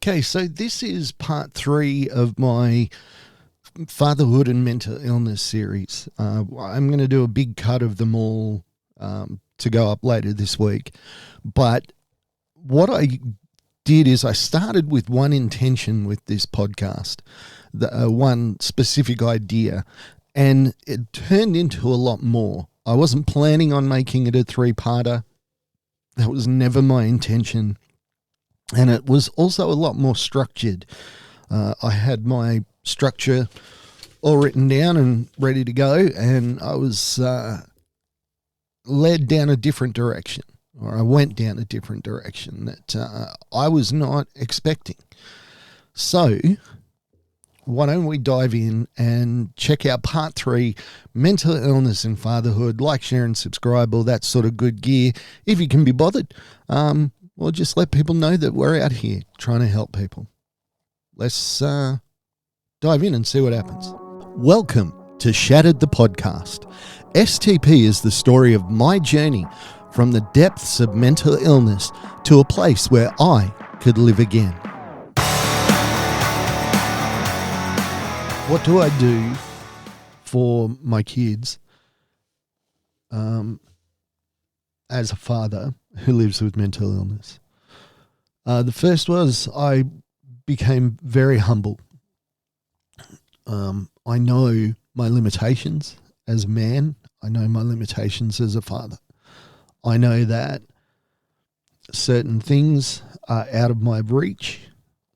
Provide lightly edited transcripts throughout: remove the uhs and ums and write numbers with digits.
Okay, so this is part 3 of my fatherhood and mental illness series. I'm going to do a big cut of them all to go up later this week. But what I did is I started with one intention with this podcast, one specific idea, and it turned into a lot more. I wasn't planning on making it a 3-parter. That was never my intention. And it was also a lot more structured. I had my structure all written down and ready to go, and I was led down a different direction, or I went down a different direction that I was not expecting. So why don't we dive in and check out part 3, mental illness and fatherhood. Like, share and subscribe, all that sort of good gear, if you can be bothered. Well, just let people know that we're out here trying to help people. Let's dive in and see what happens. Welcome to Shattered the Podcast. STP is the story of my journey from the depths of mental illness to a place where I could live again. What do I do for my kids as a father who lives with mental illness? The first was I became very humble. I know my limitations as a man. I know my limitations as a father. I know that certain things are out of my reach.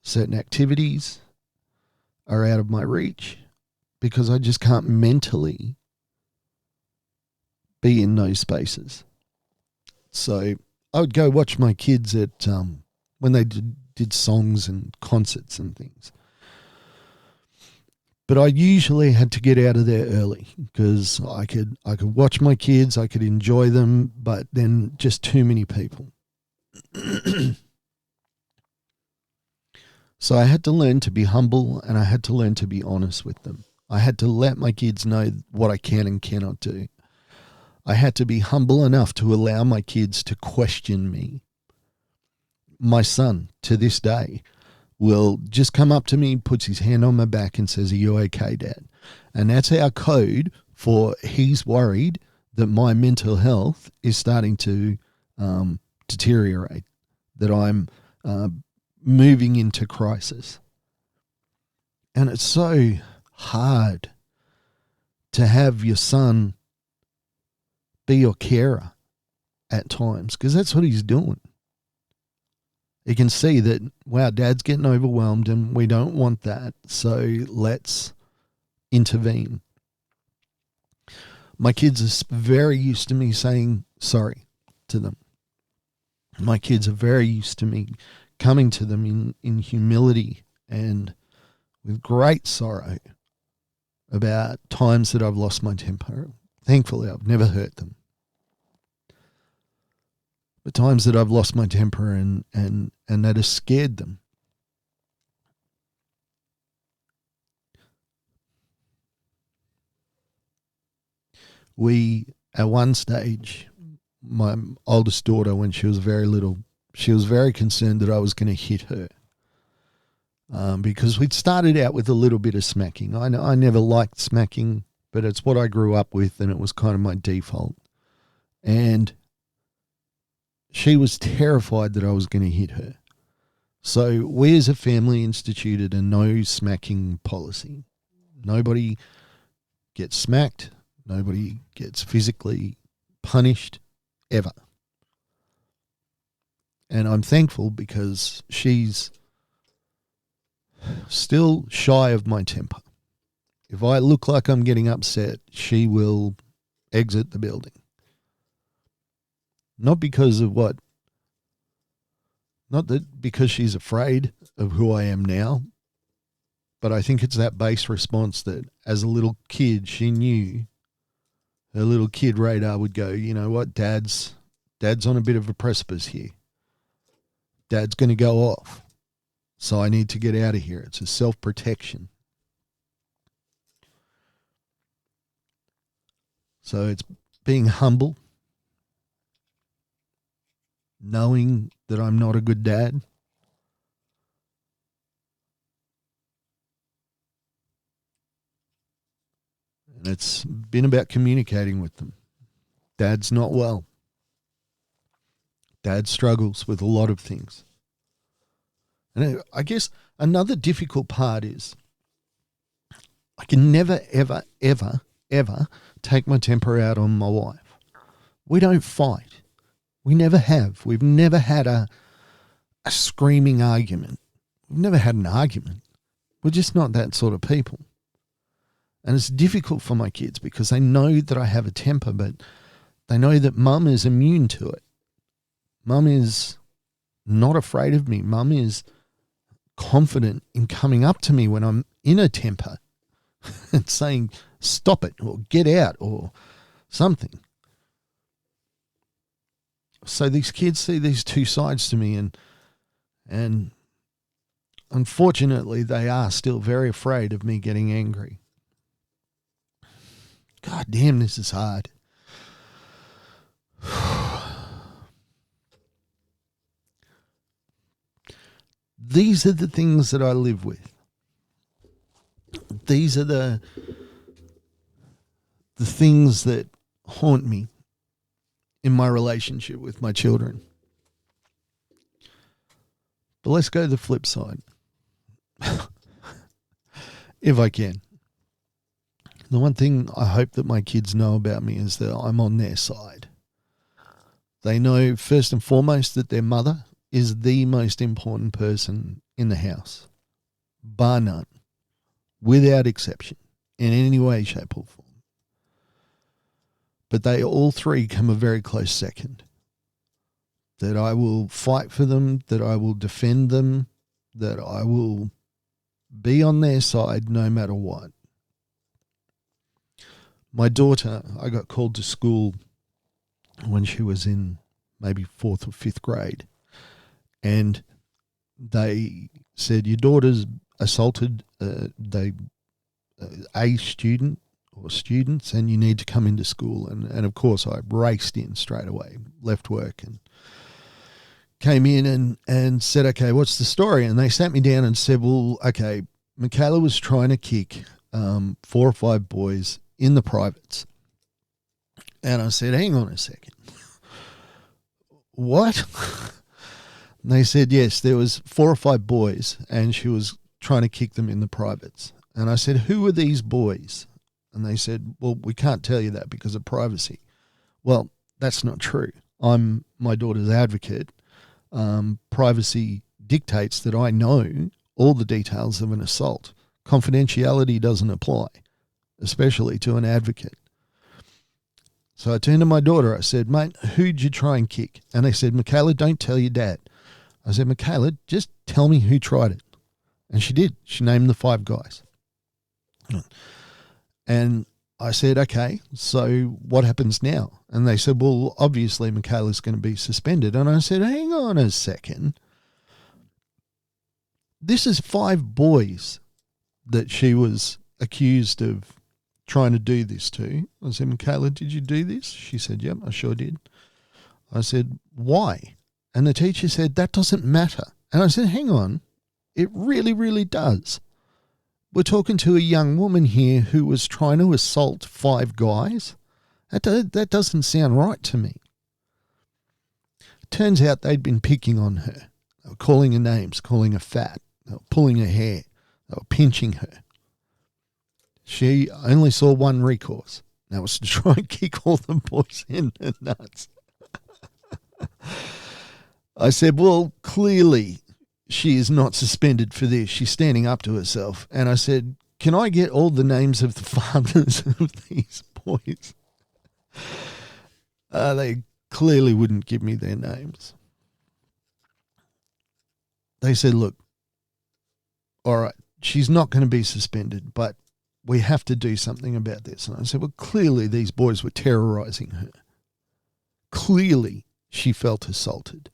Certain activities are out of my reach because I just can't mentally be in those spaces. So I would go watch my kids at when they did songs and concerts and things. But I usually had to get out of there early because I could watch my kids, I could enjoy them, but then just too many people. So I had to learn to be humble, and I had to learn to be honest with them. I had to let my kids know what I can and cannot do. I had to be humble enough to allow my kids to question me. My son, to this day, will just come up to me, puts his hand on my back and says, "Are you okay, Dad?" And that's our code for he's worried that my mental health is starting to deteriorate, that I'm moving into crisis. And it's so hard to have your son be your carer at times, because that's what he's doing. You can see that, wow, Dad's getting overwhelmed and we don't want that, so let's intervene. My kids are very used to me saying sorry to them. My kids are very used to me coming to them in humility and with great sorrow about times that I've lost my temper. Thankfully, I've never hurt them. But times that I've lost my temper and that has scared them. We, at one stage, my oldest daughter, when she was very little, she was very concerned that I was going to hit her. Because we'd started out with a little bit of smacking. I never liked smacking, but it's what I grew up with, and it was kind of my default. And she was terrified that I was going to hit her. So we as a family instituted a no smacking policy. Nobody gets smacked. Nobody gets physically punished ever. And I'm thankful because she's still shy of my temper. If I look like I'm getting upset, she will exit the building. Not because she's afraid of who I am now, but I think it's that base response that as a little kid, she knew her little kid radar would go, you know what, Dad's on a bit of a precipice here. Dad's going to go off. So I need to get out of here. It's a self-protection. So it's being humble, knowing that I'm not a good dad, It's been about communicating with them. Dad's not well. Dad struggles with a lot of things. And I guess another difficult part is I can never, ever, ever, ever take my temper out on my wife. We don't fight. We never have. We've never had a screaming argument. We've never had an argument. We're just not that sort of people. And it's difficult for my kids because they know that I have a temper, but they know that mum is immune to it. Mum is not afraid of me. Mum is confident in coming up to me when I'm in a temper and saying, stop it, or get out, or something. So these kids see these two sides to me, and unfortunately they are still very afraid of me getting angry. God damn, this is hard. These are the things that I live with. These are the things that haunt me in my relationship with my children. But let's go to the flip side. If I can. The one thing I hope that my kids know about me is that I'm on their side. They know first and foremost that their mother is the most important person in the house, bar none, without exception, in any way, shape or form. But they all three come a very close second. That I will fight for them, that I will defend them, that I will be on their side no matter what. My daughter, I got called to school when she was in maybe 4th or 5th grade. And they said, your daughter's assaulted a student or students, and you need to come into school. And of course, I raced in straight away, left work and came in and said, okay, what's the story? And they sat me down and said, well, okay, Michaela was trying to kick 4 or 5 boys in the privates. And I said, hang on a second. What? And they said, yes, there was 4 or 5 boys and she was trying to kick them in the privates. And I said, who are these boys? And they said, well, we can't tell you that because of privacy. Well, that's not true. I'm my daughter's advocate. Privacy dictates that I know all the details of an assault. Confidentiality doesn't apply, especially to an advocate. So I turned to my daughter. I said, mate, who'd you try and kick? And they said, Michaela, don't tell your dad. I said, Michaela, just tell me who tried it. And she did. She named the 5 guys. And I said, okay, so what happens now? And they said, well, obviously Michaela's going to be suspended. And I said, hang on a second. This is 5 boys that she was accused of trying to do this to. I said, Michaela, did you do this? She said, yep, I sure did. I said, why? And the teacher said, that doesn't matter. And I said, hang on, it really, really does. We're talking to a young woman here who was trying to assault 5 guys. That doesn't sound right to me. Turns out they'd been picking on her. They were calling her names, calling her fat. They were pulling her hair. They were pinching her. She only saw one recourse. That was to try and kick all the boys in the nuts. I said, well, clearly she is not suspended for this. She's standing up to herself. And I said, can I get all the names of the fathers of these boys? They clearly wouldn't give me their names. They said, look, all right, she's not going to be suspended, but we have to do something about this. And I said, well, clearly these boys were terrorizing her. Clearly she felt assaulted.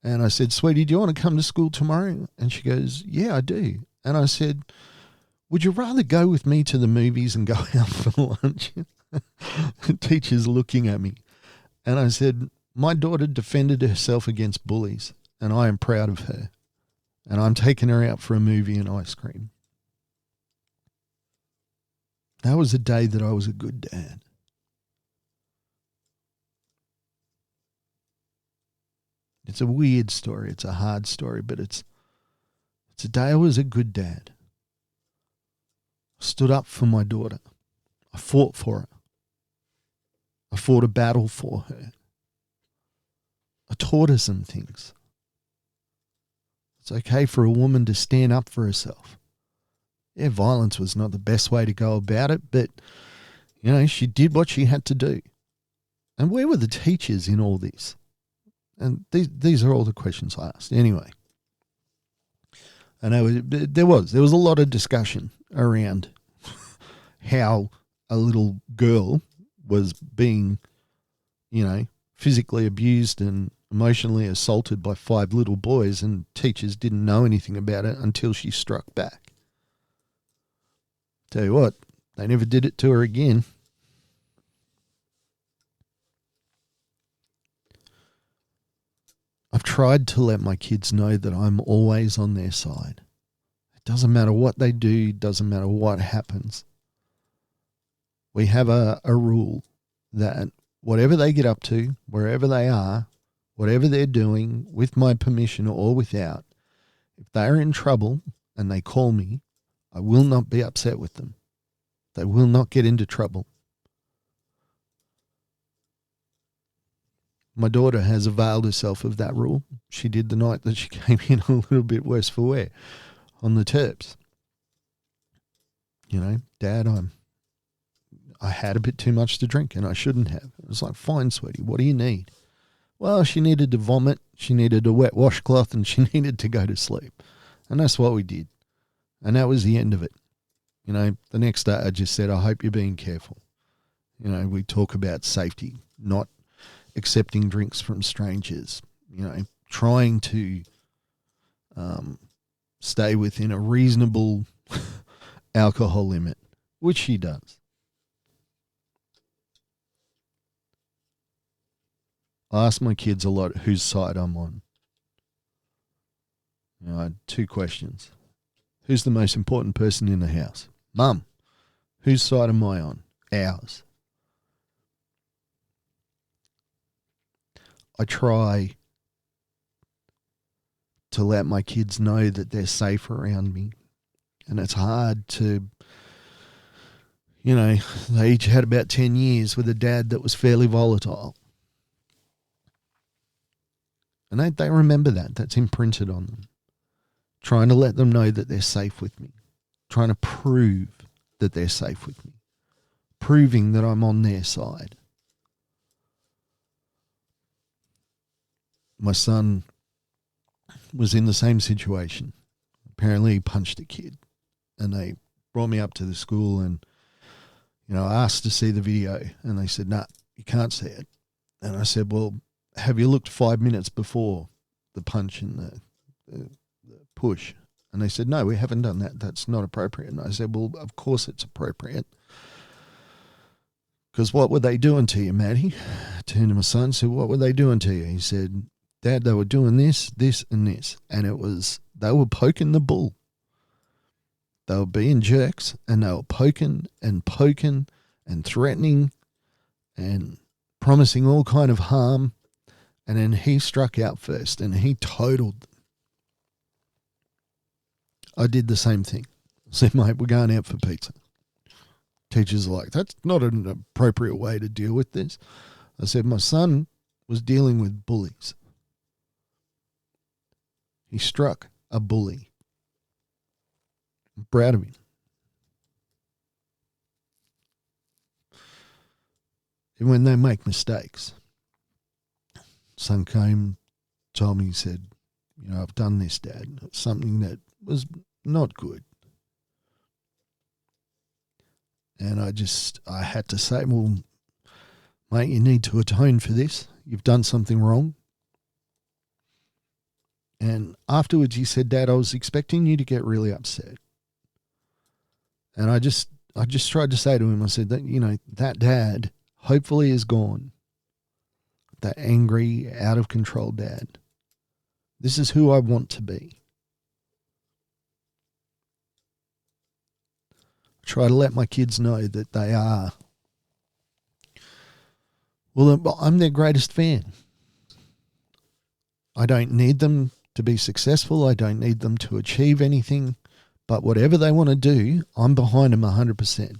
And I said, sweetie, do you want to come to school tomorrow? And she goes, yeah, I do. And I said, would you rather go with me to the movies and go out for lunch? The teacher's looking at me. And I said, my daughter defended herself against bullies, and I am proud of her. And I'm taking her out for a movie and ice cream. That was a day that I was a good dad. It's a weird story. It's a hard story, but it's a day I was a good dad. I stood up for my daughter. I fought for her. I fought a battle for her. I taught her some things. It's okay for a woman to stand up for herself. Yeah, violence was not the best way to go about it, but, she did what she had to do. And where were the teachers in all this? And these are all the questions I asked. Anyway, and there was a lot of discussion around how a little girl was being, physically abused and emotionally assaulted by 5 little boys, and teachers didn't know anything about it until she struck back. Tell you what, they never did it to her again. I've tried to let my kids know that I'm always on their side. It doesn't matter what they do, it doesn't matter what happens. We have a rule that whatever they get up to, wherever they are, whatever they're doing, with my permission or without, if they're in trouble and they call me, I will not be upset with them. They will not get into trouble. My daughter has availed herself of that rule. She did the night that she came in a little bit worse for wear on the terps. Dad, I had a bit too much to drink and I shouldn't have. It was like, fine, sweetie, what do you need? Well, she needed to vomit, she needed a wet washcloth, and she needed to go to sleep. And that's what we did. And that was the end of it. The next day I just said, I hope you're being careful. We talk about safety, not accepting drinks from strangers, trying to stay within a reasonable alcohol limit, which she does. I ask my kids a lot whose side I'm on. I had 2 questions. Who's the most important person in the house? Mum. Whose side am I on? Ours. I try to let my kids know that they're safe around me. And it's hard to, they each had about 10 years with a dad that was fairly volatile. And they remember that. That's imprinted on them. Trying to let them know that they're safe with me. Trying to prove that they're safe with me. Proving that I'm on their side. My son was in the same situation. Apparently he punched a kid. And they brought me up to the school and, I asked to see the video. And they said, nah, you can't see it. And I said, well, have you looked 5 minutes before the punch and the push? And they said, no, we haven't done that. That's not appropriate. And I said, well, of course it's appropriate. Because what were they doing to you, Matty? I turned to my son and said, what were they doing to you? He said, Dad, they were doing this, this, and this. And they were poking the bull. They were being jerks and they were poking and threatening and promising all kind of harm. And then he struck out first and he totaled them. I did the same thing. I said, mate, we're going out for pizza. Teachers are like, that's not an appropriate way to deal with this. I said, my son was dealing with bullies. He struck a bully. I'm proud of him. And when they make mistakes, son came, told me, he said, I've done this, Dad. It's something that was not good. And I had to say, well, mate, you need to atone for this. You've done something wrong. And afterwards he said, Dad, I was expecting you to get really upset. And I just tried to say to him, I said that, that dad hopefully is gone. That angry, out of control dad. This is who I want to be. I try to let my kids know that they are. Well, I'm their greatest fan. I don't need them to be successful. I don't need them to achieve anything. But whatever they want to do, I'm behind them 100%.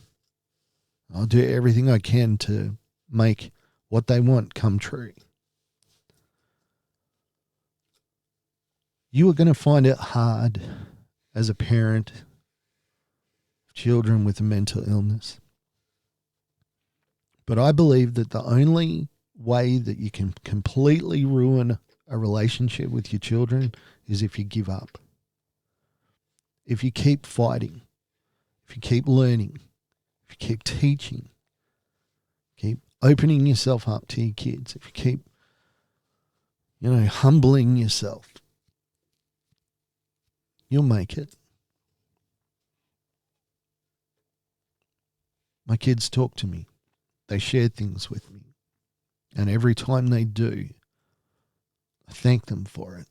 I'll do everything I can to make what they want come true. You are going to find it hard as a parent of children with a mental illness. But I believe that the only way that you can completely ruin a relationship with your children is if you give up. If you keep fighting, if you keep learning, if you keep teaching, keep opening yourself up to your kids, if you keep, humbling yourself, you'll make it. My kids talk to me. They share things with me. And every time they do, I thank them for it.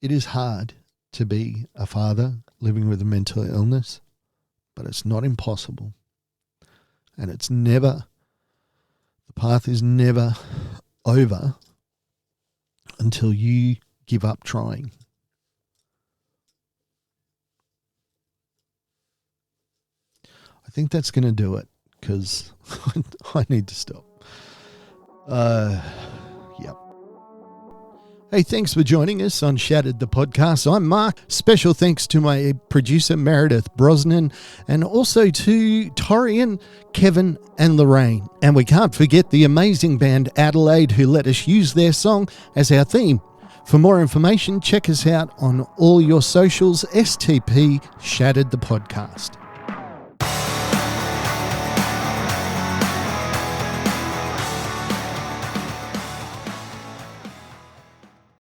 It is hard to be a father living with a mental illness, but it's not impossible. And the path is never over until you give up trying. I think that's going to do it because I need to stop. Yep. Hey, thanks for joining us on Shattered the Podcast. I'm Mark. Special thanks to my producer, Meredith Brosnan, and also to Torian, Kevin, and Lorraine. And we can't forget the amazing band Adelaide, who let us use their song as our theme. For more information, check us out on all your socials, STP Shattered the Podcast.